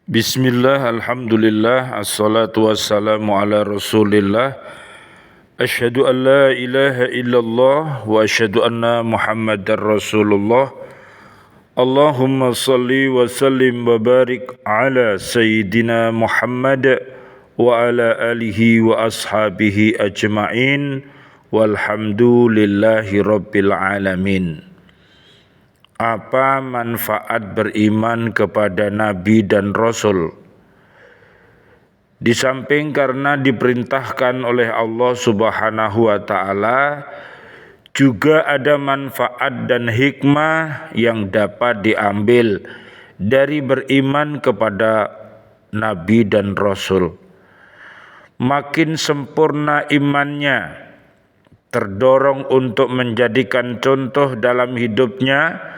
Bismillah, alhamdulillah, assalatu wassalamu ala rasulillah. Asyhadu an la ilaha illallah wa asyhadu anna muhammadar rasulullah. Allahumma salli wa sallim wa barik ala sayyidina Muhammad wa ala alihi wa ashabihi ajma'in walhamdulillahi rabbil alamin. Apa manfaat beriman kepada Nabi dan Rasul? Di samping karena diperintahkan oleh Allah Subhanahu wa Ta'ala, juga ada manfaat dan hikmah yang dapat diambil dari beriman kepada Nabi dan Rasul. Makin sempurna imannya, terdorong untuk menjadikan contoh dalam hidupnya,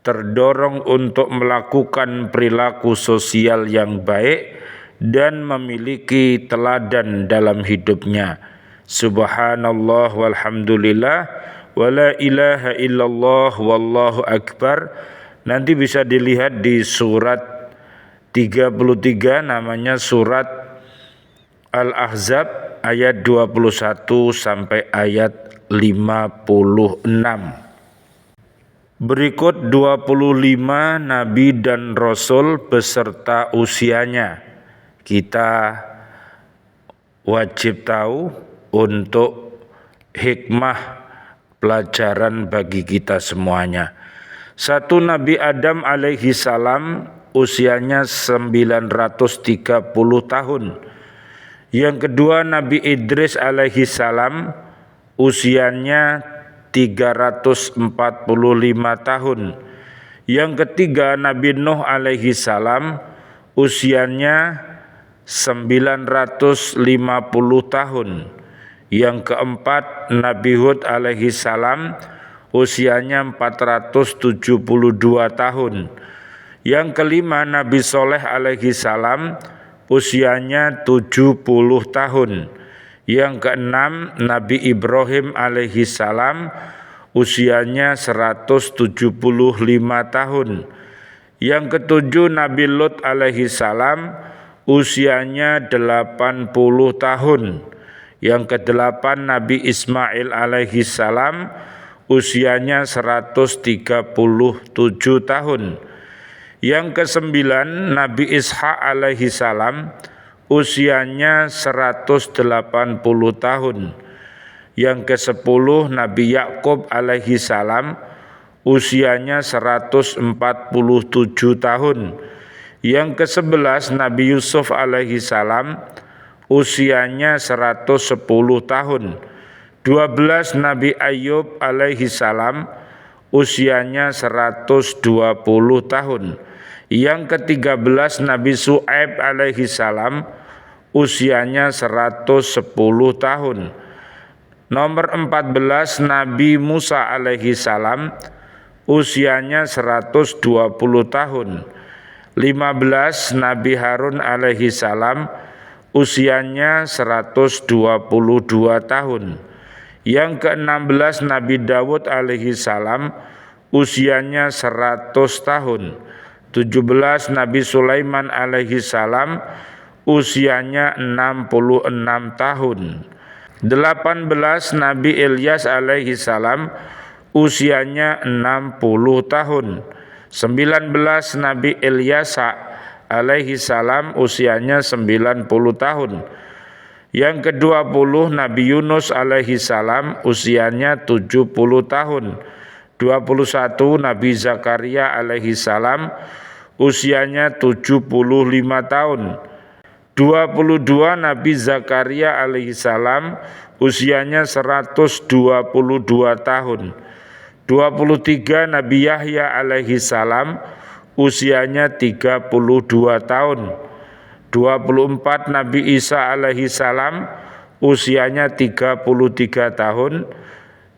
terdorong untuk melakukan perilaku sosial yang baik dan memiliki teladan dalam hidupnya. Subhanallah walhamdulillah wala ilaha illallah wallahu akbar. Nanti bisa dilihat di surat 33, namanya surat Al-Ahzab ayat 21 sampai ayat 56. Berikut 25 Nabi dan Rasul beserta usianya. Kita wajib tahu untuk hikmah pelajaran bagi kita semuanya. Satu, Nabi Adam alaihi salam usianya 930 tahun. Yang kedua, Nabi Idris alaihi salam usianya 345 tahun. Yang ketiga, Nabi Nuh alaihi salam usianya 950 tahun. Yang keempat, Nabi Hud alaihi salam usianya 472 tahun. Yang kelima, Nabi Soleh alaihi salam usianya 70 tahun. Yang keenam, Nabi Ibrahim alaihi salam usianya 175 tahun. Yang ketujuh, Nabi Lut alaihi salam usianya 80 tahun. Yang kedelapan, Nabi Ismail alaihi salam usianya 137 tahun. Yang kesembilan, Nabi Ishaq alaihi salam usianya 180 tahun. Yang ke-10, Nabi Yakub alaihi salam usianya 147 tahun. Yang ke-11, Nabi Yusuf alaihi salam usianya 110 tahun. 12, Nabi Ayub alaihi salam usianya 120 tahun. Yang ke-13, Nabi Syuaib alaihi salam usianya 110 tahun. Nomor 14, Nabi Musa alaihi salam usianya 120 tahun. 15, Nabi Harun alaihi salam usianya 122 tahun. Yang ke-16, Nabi Dawud alaihi salam usianya 100 tahun. 17, Nabi Sulaiman alaihi salam usianya 66 tahun. 18, Nabi Ilyas alaihi salam usianya 60 tahun. 19, Nabi Ilyasa alaihi salam usianya 90 tahun. Yang ke-20, Nabi Yunus alaihi salam usianya 70 tahun. 21, Nabi Zakaria alaihi salam usianya 75 tahun. 22, Nabi Zakaria alaihi salam usianya 122 tahun. 23, Nabi Yahya alaihi salam usianya 32 tahun. 24, Nabi Isa alaihi salam usianya 33 tahun.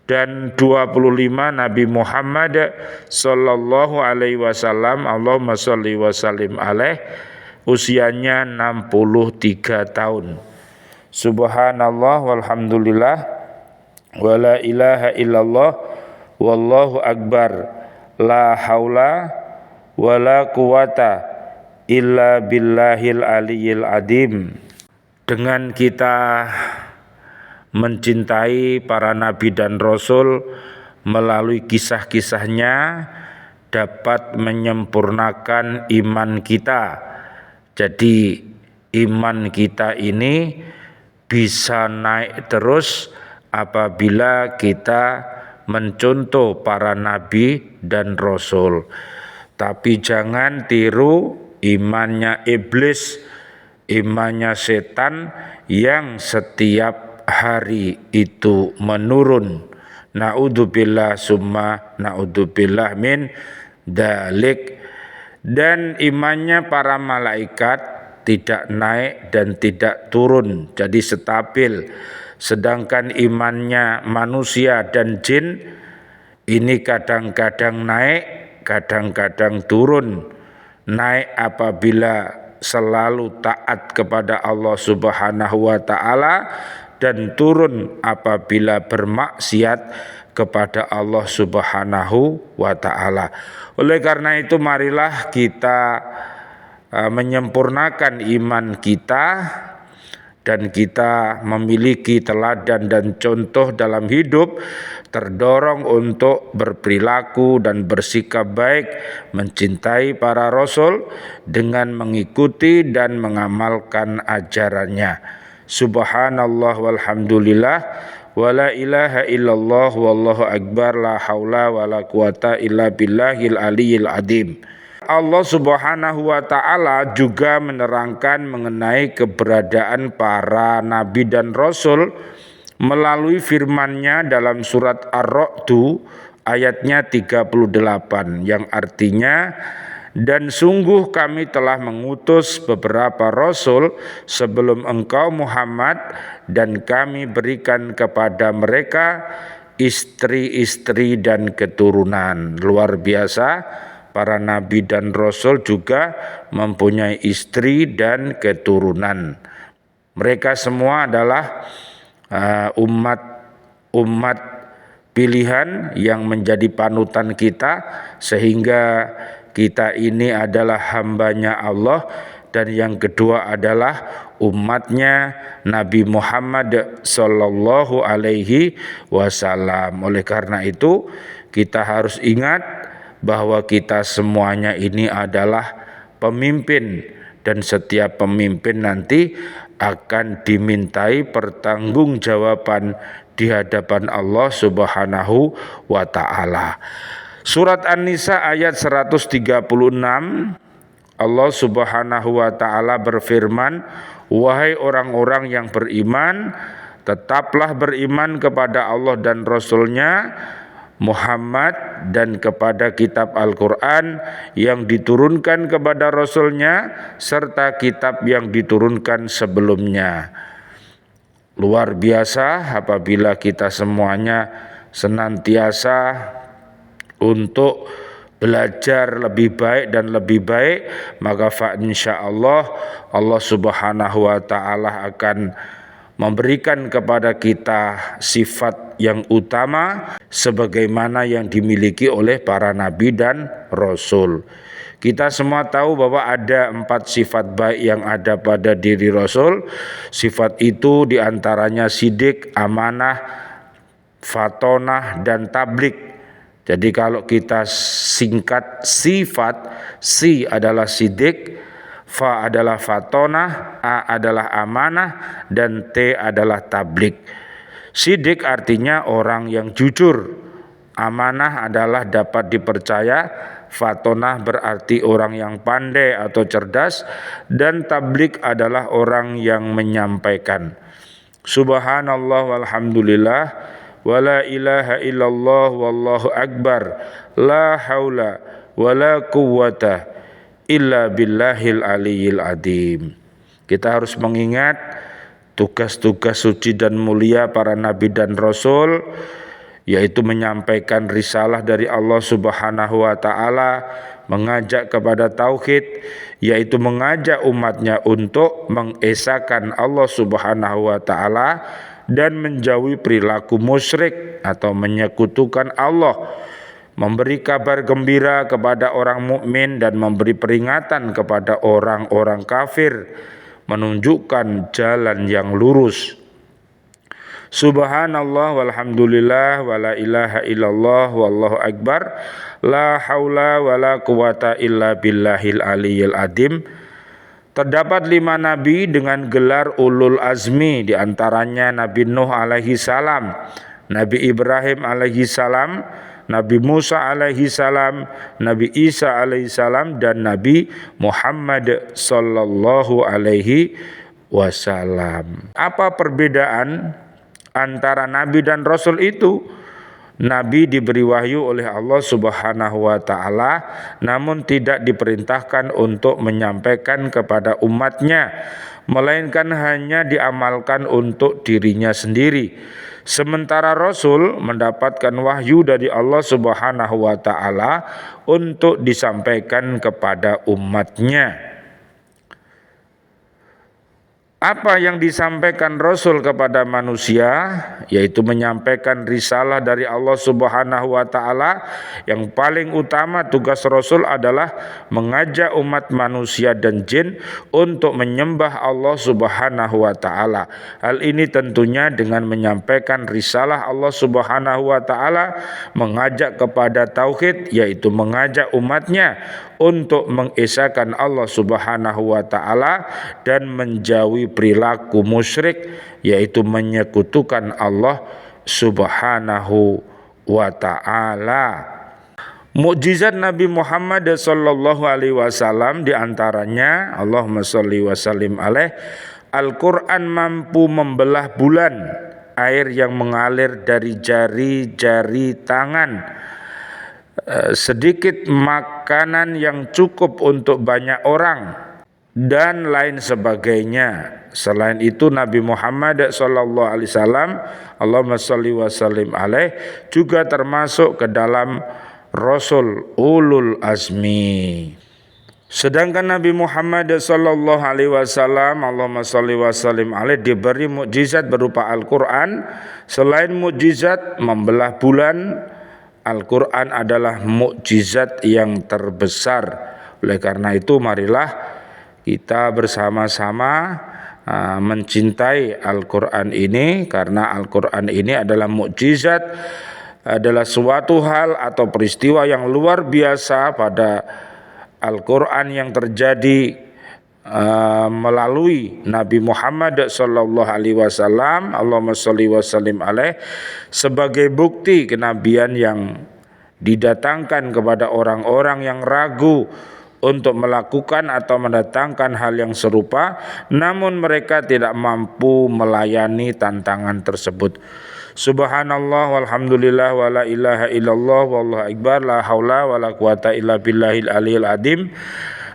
Dan 25, Nabi Muhammad sallallahu alaihi wasallam, Allahumma sholli wa sallim alaih, usianya 63 tahun. Subhanallah walhamdulillah wala ilaha illallah wallahu akbar, la haula wala quwata illa billahil aliyil adim. Dengan kita mencintai para nabi dan rasul melalui kisah-kisahnya dapat menyempurnakan iman kita. Jadi iman kita ini bisa naik terus apabila kita mencontoh para nabi dan rasul. Tapi jangan tiru imannya iblis, imannya setan yang setiap hari itu menurun. Naudzubillah summa naudzubillah min dalik. Dan imannya para malaikat tidak naik dan tidak turun, jadi stabil. Sedangkan imannya manusia dan jin ini kadang-kadang naik, kadang-kadang turun. Naik apabila selalu taat kepada Allah Subhanahu wa taala, dan turun apabila bermaksiat kepada Allah Subhanahu wa taala. Oleh karena itu marilah kita menyempurnakan iman kita dan kita memiliki teladan dan contoh dalam hidup, terdorong untuk berperilaku dan bersikap baik, mencintai para rasul dengan mengikuti dan mengamalkan ajarannya. Subhanallah walhamdulillah wala ilaha illallah wallahu akbar la haula wala quwata illa billahil aliyil adim. Allah Subhanahu wa taala juga menerangkan mengenai keberadaan para nabi dan rasul melalui firman-Nya dalam surat Ar-Ra'd ayatnya 38 yang artinya, dan sungguh kami telah mengutus beberapa rasul sebelum engkau Muhammad, dan kami berikan kepada mereka istri-istri dan keturunan. Luar biasa, para nabi dan rasul juga mempunyai istri dan keturunan. Mereka semua adalah umat pilihan yang menjadi panutan kita, sehingga kita ini adalah hambanya Allah, dan yang kedua adalah umatnya Nabi Muhammad sallallahu alaihi wasallam. Oleh karena itu kita harus ingat bahwa kita semuanya ini adalah pemimpin, dan setiap pemimpin nanti akan dimintai pertanggungjawaban di hadapan Allah Subhanahu wa taala. Surat An-Nisa ayat 136, Allah Subhanahu wa taala berfirman, wahai orang-orang yang beriman, tetaplah beriman kepada Allah dan Rasul-Nya Muhammad dan kepada kitab Al-Quran yang diturunkan kepada Rasul-Nya serta kitab yang diturunkan sebelumnya. Luar biasa apabila kita semuanya senantiasa untuk belajar lebih baik dan lebih baik, maka insyaallah Allah Subhanahu wa taala akan memberikan kepada kita sifat yang utama sebagaimana yang dimiliki oleh para nabi dan rasul. Kita semua tahu bahwa ada 4 sifat baik yang ada pada diri rasul. Sifat itu diantaranya sidik, amanah, fatonah, dan tablik. Jadi kalau kita singkat sifat, si adalah sidik, fa adalah fatonah, a adalah amanah, dan t adalah tablik. Sidik artinya orang yang jujur, amanah adalah dapat dipercaya, fatonah berarti orang yang pandai atau cerdas, dan tablik adalah orang yang menyampaikan. Subhanallah walhamdulillah wala ilaha illallah wallahu akbar la haula wala quwwata illa billahil aliyil adim. Kita harus mengingat tugas-tugas suci dan mulia para nabi dan rasul, yaitu menyampaikan risalah dari Allah Subhanahu wa taala, mengajak kepada tauhid, yaitu mengajak umatnya untuk mengesahkan Allah Subhanahu wa taala dan menjauhi perilaku musyrik atau menyekutukan Allah, memberi kabar gembira kepada orang mukmin dan memberi peringatan kepada orang-orang kafir, menunjukkan jalan yang lurus. Subhanallah walhamdulillah wala ilaha illallah wallahu akbar, la haula wala quwata illa billahil aliyil adim. Terdapat 5 nabi dengan gelar ulul azmi, diantaranya Nabi Nuh alaihi salam, Nabi Ibrahim alaihi salam, Nabi Musa alaihi salam, Nabi Isa alaihi salam, dan Nabi Muhammad sallallahu alaihi wasallam. Apa perbedaan antara nabi dan rasul itu? Nabi diberi wahyu oleh Allah Subhanahu wa ta'ala, namun tidak diperintahkan untuk menyampaikan kepada umatnya, melainkan hanya diamalkan untuk dirinya sendiri. Sementara Rasul mendapatkan wahyu dari Allah Subhanahu wa ta'ala untuk disampaikan kepada umatnya. Apa yang disampaikan Rasul kepada manusia, yaitu menyampaikan risalah dari Allah Subhanahu wa ta'ala. Yang paling utama tugas Rasul adalah mengajak umat manusia dan jin untuk menyembah Allah Subhanahu wa ta'ala. Hal ini tentunya dengan menyampaikan risalah Allah Subhanahu wa ta'ala, mengajak kepada tauhid, yaitu mengajak umatnya untuk mengesahkan Allah Subhanahu wa ta'ala dan menjauhi perilaku musyrik, yaitu menyekutukan Allah Subhanahu wa ta'ala. Mukjizat Nabi Muhammad sallallahu alaihi wasallam diantaranya, Allahumma sholli wa sallim alaih, Al-Quran mampu membelah bulan, air yang mengalir dari jari-jari tangan, sedikit makanan yang cukup untuk banyak orang, dan lain sebagainya. Selain itu Nabi Muhammad sallallahu alaihi wasallam, Allahumma sholli wa sallim alaih, juga termasuk ke dalam Rasul ulul azmi. Sedangkan Nabi Muhammad sallallahu alaihi wasallam, Allahumma sholli wa sallim alaih, diberi mukjizat berupa Al-Quran. Selain mukjizat membelah bulan, Al-Quran adalah mukjizat yang terbesar. Oleh karena itu marilah kita bersama-sama mencintai Al-Quran ini, karena Al-Quran ini adalah mukjizat, adalah suatu hal atau peristiwa yang luar biasa pada Al-Quran yang terjadi melalui Nabi Muhammad sallallahu alaihi wasallam, Allahumma sholli wa sallim alaih, sebagai bukti kenabian yang didatangkan kepada orang-orang yang ragu untuk melakukan atau mendatangkan hal yang serupa, namun mereka tidak mampu melayani tantangan tersebut. Subhanallah walhamdulillah wala ilaha illallah wallahu akbar, la haula wala quwata illa billahil aliyil adim.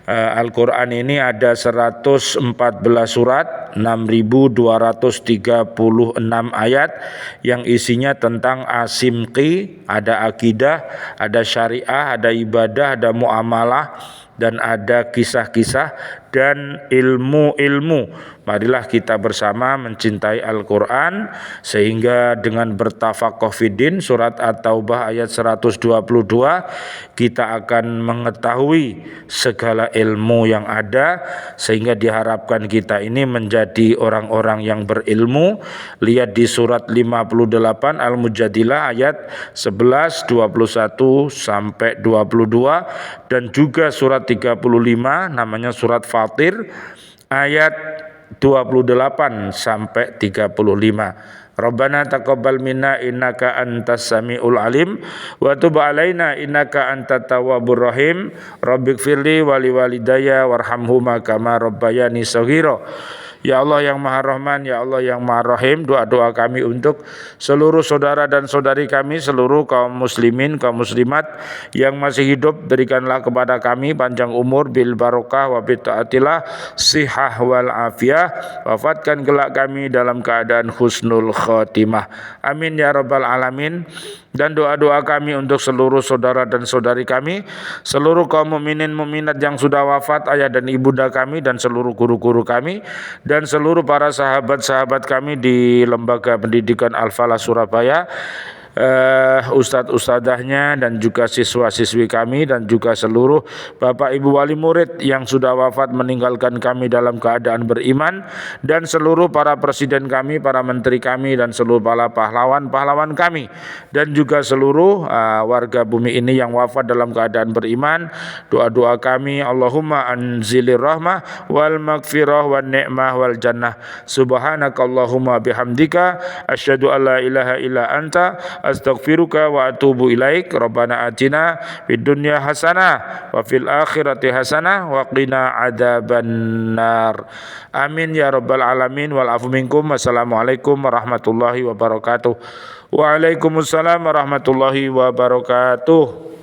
Al-Quran ini ada 114 surat, 6.236 ayat yang isinya tentang asimqi, ada akidah, ada syariah, ada ibadah, ada muamalah, dan ada kisah-kisah dan ilmu-ilmu. Marilah kita bersama mencintai Al-Quran, sehingga dengan bertafaqquh fiddin, surat At-Taubah ayat 122, kita akan mengetahui segala ilmu yang ada, sehingga diharapkan kita ini menjadi orang-orang yang berilmu. Lihat di surat 58 Al-Mujadilah ayat 11, 21 sampai 22, dan juga surat 35 namanya surat Fatir ayat 28 sampai 35. Rabbana taqabbal minna innaka antas samiul alim wa tub alaina innaka antat tawwabur rahim. Rabbighfirli wa liwalidayya warhamhuma kama rabbayani shaghira. Ya Allah yang Maha Rahman, Ya Allah yang Maha Rahim, doa-doa kami untuk seluruh saudara dan saudari kami, seluruh kaum muslimin, kaum muslimat yang masih hidup, berikanlah kepada kami panjang umur bil barokah wa bi taatillah, sihah wal afiyah, wafatkan kelak kami dalam keadaan husnul khotimah. Amin ya rabbal alamin. Dan doa-doa kami untuk seluruh saudara dan saudari kami, seluruh kaum mukminin mukminat yang sudah wafat, ayah dan ibunda kami, dan seluruh guru-guru kami, dan seluruh para sahabat-sahabat kami di Lembaga Pendidikan Al-Falah Surabaya, ustadz-ustadzahnya dan juga siswa-siswi kami dan juga seluruh Bapak Ibu wali murid yang sudah wafat meninggalkan kami dalam keadaan beriman, dan seluruh para presiden kami, para menteri kami, dan seluruh para pahlawan-pahlawan kami, dan juga seluruh warga bumi ini yang wafat dalam keadaan beriman. Doa-doa kami, Allahumma anzilir rahmah wal maghfirah wan ni'mah wal jannah. Subhanakallahumma bihamdika asyhadu an la ilaha illa anta astaghfiruka wa atubu ilaik. Rabbana atina fid dunya hasanah wa fil akhirati hasanah wa qina adzabannar. Amin ya rabbal alamin wal afu minkum. Wassalamualaikum warahmatullahi wabarakatuh. Waalaikumsalam warahmatullahi wabarakatuh.